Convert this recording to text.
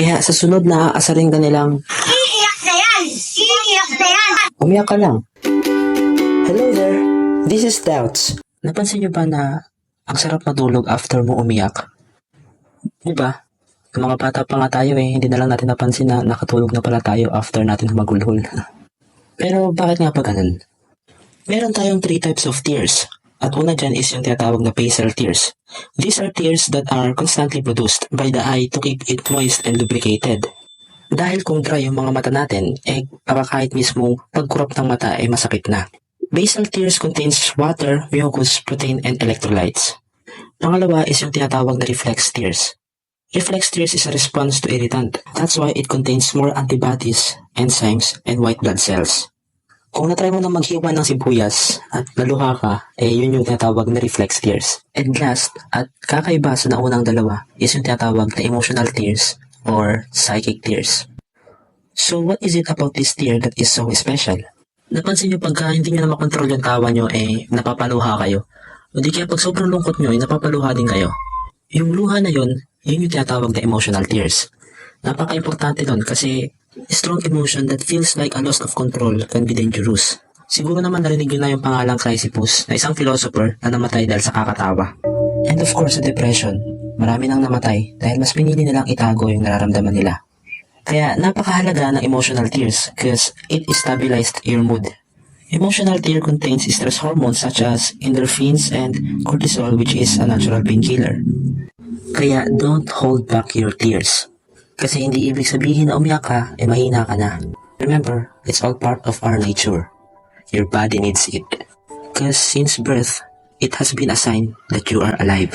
Kaya sa sunod na aasarin ka nilang, Iiyak na yan! Iiyak na yan! umiyak ka lang. Hello there, this is Doubts. Napansin niyo ba na ang sarap matulog after mo umiyak? Diba? Yung mga bata pa nga tayo hindi na lang natin napansin na nakatulog na pala tayo after natin magulhol. Pero bakit nga pa ganun? Meron tayong 3 types of tears. At una dyan is yung tinatawag na basal tears. These are tears that are constantly produced by the eye to keep it moist and lubricated. Dahil kung dry yung mga mata natin, baka kahit mismo pagkurap ng mata masakit na. Basal tears contains water, mucus, protein, and electrolytes. Pangalawa is yung tinatawag na reflex tears. Reflex tears is a response to irritant. That's why it contains more antibodies, enzymes, and white blood cells. Kung natry mo na maghiwa ng sibuyas at naluha ka, yun yung tinatawag na reflex tears. And last, at kakaiba sa naunang dalawa, is yung tinatawag na emotional tears or psychic tears. So what is it about this tear that is so special? Napansin nyo pagka hindi nyo na makontrol yung tawa nyo, napapaluha kayo. O di kaya pag sobrang lungkot nyo, napapaluha din kayo. Yung luha na yun yung tinatawag na emotional tears. Napaka-importante nun kasi strong emotion that feels like a loss of control can be dangerous. Siguro naman narinig nyo na yung pangalang Chrysippus na isang philosopher na namatay dahil sa kakatawa. And of course, sa depression, marami nang namatay dahil mas pinili nilang itago yung nararamdaman nila. Kaya napakahalaga ng emotional tears because it stabilized your mood. Emotional tear contains stress hormones such as endorphins and cortisol, which is a natural painkiller. Kaya don't hold back your tears. Kasi hindi ibig sabihin na umiyak ka, mahina ka na. Remember, it's all part of our nature. Your body needs it. Because since birth, it has been a sign that you are alive.